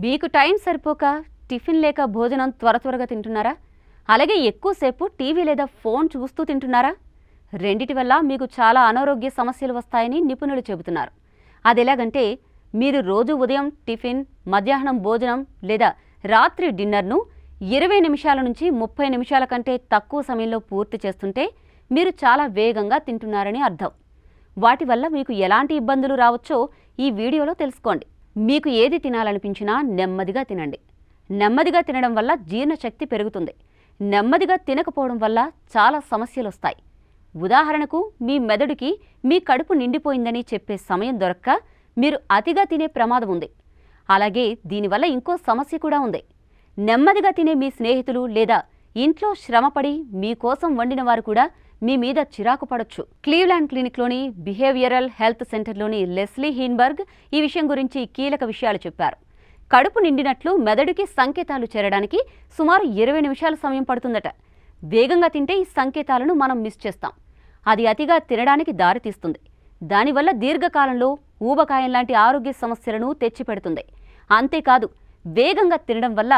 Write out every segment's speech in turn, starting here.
మీకు టైం సరిపోక టిఫిన్ లేక భోజనం త్వరగా తింటున్నారా? అలాగే ఎక్కువసేపు టీవీ లేదా ఫోన్ చూస్తూ తింటున్నారా? రెండిటి వల్ల మీకు చాలా అనారోగ్య సమస్యలు వస్తాయని నిపుణులు చెబుతున్నారు. అదెలాగంటే మీరు రోజు ఉదయం టిఫిన్, మధ్యాహ్నం భోజనం లేదా రాత్రి డిన్నర్ను 20 నిమిషాల నుంచి 30 నిమిషాల కంటే తక్కువ సమయంలో పూర్తి చేస్తుంటే మీరు చాలా వేగంగా తింటున్నారని అర్థం. వాటి వల్ల మీకు ఎలాంటి ఇబ్బందులు రావచ్చో ఈ వీడియోలో తెలుసుకోండి. మీకు ఏది తినాలనిపించినా నెమ్మదిగా తినండి. నెమ్మదిగా తినడం వల్ల జీర్ణశక్తి పెరుగుతుంది. నెమ్మదిగా తినకపోవడం వల్ల చాలా సమస్యలు వస్తాయి. ఉదాహరణకు మీ మెదడుకి మీ కడుపు నిండిపోయిందని చెప్పే సమయం దొరక్క మీరు అతిగా తినే ప్రమాదం ఉంది. అలాగే దీనివల్ల ఇంకో సమస్య కూడా ఉంది. నెమ్మదిగా తినే మీ స్నేహితులు లేదా ఇంట్లో శ్రమపడి మీకోసం వండిన వారు కూడా మీ మీద చిరాకు పడొచ్చు. క్లీవ్లాండ్ క్లినిక్లోని బిహేవియరల్ హెల్త్ సెంటర్లోని లెస్లీ హీన్బర్గ్ ఈ విషయం గురించి కీలక విషయాలు చెప్పారు. కడుపు నిండినట్లు మెదడుకి సంకేతాలు చేరడానికి సుమారు 20 నిమిషాల సమయం పడుతుందట. వేగంగా తింటే ఈ సంకేతాలను మనం మిస్ చేస్తాం. అది అతిగా తినడానికి దారితీస్తుంది. దానివల్ల దీర్ఘకాలంలో ఊబకాయం లాంటి ఆరోగ్య సమస్యలను తెచ్చిపెడుతుంది. అంతేకాదు, వేగంగా తినడం వల్ల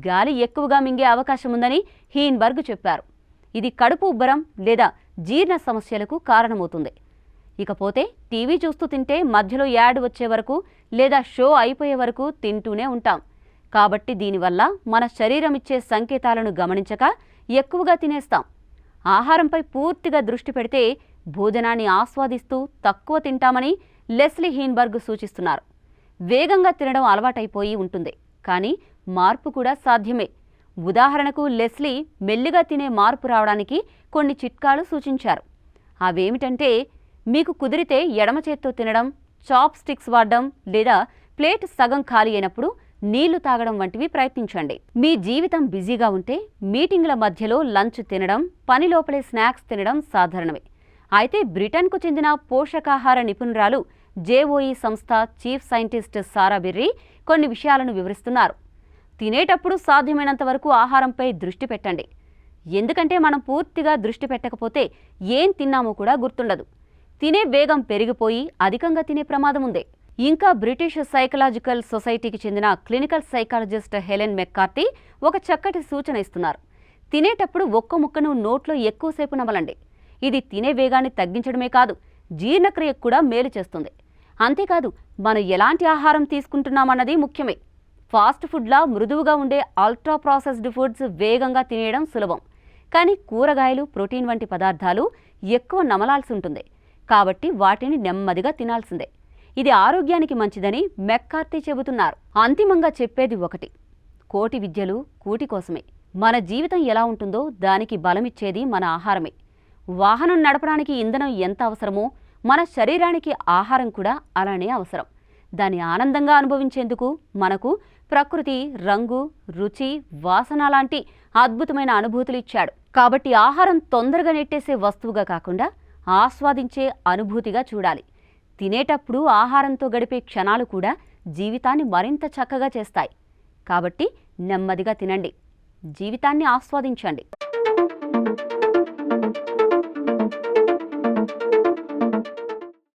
గాలి ఎక్కువగా మింగే అవకాశం ఉందని హీన్బర్గ్ చెప్పారు. ఇది కడుపు ఉబ్బరం లేదా జీర్ణ సమస్యలకు కారణమవుతుంది. ఇకపోతే టీవీ చూస్తూ తింటే మధ్యలో యాడ్ వచ్చే వరకు లేదా షో అయిపోయే వరకు తింటూనే ఉంటాం. కాబట్టి దీనివల్ల మన శరీరం ఇచ్చే సంకేతాలను గమనించక ఎక్కువగా తినేస్తాం. ఆహారంపై పూర్తిగా దృష్టి పెడితే భోజనాన్ని ఆస్వాదిస్తూ తక్కువ తింటామని లెస్లీ హీన్బర్గ్ సూచిస్తున్నారు. వేగంగా తినడం అలవాటైపోయి ఉంటుంది, కానీ మార్పు కూడా సాధ్యమే. ఉదాహరణకు లెస్లీ మెల్లిగా తినే మార్పు రావడానికి కొన్ని చిట్కాలు సూచించారు. అవేమిటంటే, మీకు కుదిరితే ఎడమ చేత్తో తినడం, చాప్ స్టిక్స్ వాడడం లేదా ప్లేట్ సగం ఖాళీ అయినప్పుడు నీళ్లు తాగడం వంటివి ప్రయత్నించండి. మీ జీవితం బిజీగా ఉంటే మీటింగ్ల మధ్యలో లంచ్ తినడం, పని లోపలే స్నాక్స్ తినడం సాధారణమే. అయితే బ్రిటన్కు చెందిన పోషకాహార నిపుణురాలు జేఓఈ సంస్థ చీఫ్ సైంటిస్ట్ సారా బెర్రీ కొన్ని విషయాలను వివరిస్తున్నారు. తినేటప్పుడు సాధ్యమైనంత వరకు ఆహారంపై దృష్టి పెట్టండి. ఎందుకంటే మనం పూర్తిగా దృష్టి పెట్టకపోతే ఏం తిన్నామో కూడా గుర్తుండదు. తినే వేగం పెరిగిపోయి అధికంగా తినే ప్రమాదం ఉంది. ఇంకా బ్రిటిష్ సైకలాజికల్ సొసైటీకి చెందిన క్లినికల్ సైకాలజిస్ట్ హెలెన్ మెక్కార్తీ ఒక చక్కటి సూచన ఇస్తున్నారు. తినేటప్పుడు ఒక్క ముక్కను నోట్లో ఎక్కువసేపు నమలండి. ఇది తినే వేగాన్ని తగ్గించడమే కాదు, జీర్ణక్రియకు కూడా మేలు చేస్తుంది. అంతేకాదు, మనం ఎలాంటి ఆహారం తీసుకుంటున్నామన్నది ముఖ్యమే. ఫాస్ట్ ఫుడ్లా మృదువుగా ఉండే అల్ట్రా ప్రాసెస్డ్ ఫుడ్స్ వేగంగా తినేయడం సులభం. కానీ కూరగాయలు, ప్రోటీన్ వంటి పదార్థాలు ఎక్కువ నమలాల్సి ఉంటుంది. కాబట్టి వాటిని నెమ్మదిగా తినాల్సిందే. ఇది ఆరోగ్యానికి మంచిదని మెక్కార్తీ చెబుతున్నారు. అంతిమంగా చెప్పేది ఒకటి: కోటి విద్యలు కూటి కోసమే. మన జీవితం ఎలా ఉంటుందో దానికి బలమిచ్చేది మన ఆహారమే. వాహనం నడపడానికి ఇంధనం ఎంత అవసరమో మన శరీరానికి ఆహారం కూడా అలానే అవసరం. దాన్ని ఆనందంగా అనుభవించేందుకు మనకు ప్రకృతి రంగు, రుచి, వాసన లాంటి అద్భుతమైన అనుభూతులు ఇచ్చాడు. కాబట్టి ఆహారం తొందరగా నెట్టేసే వస్తువుగా కాకుండా ఆస్వాదించే అనుభూతిగా చూడాలి. తినేటప్పుడు ఆహారంతో గడిపే క్షణాలు కూడా జీవితాన్ని మరింత చక్కగా చేస్తాయి. కాబట్టి నెమ్మదిగా తినండి, జీవితాన్ని ఆస్వాదించండి.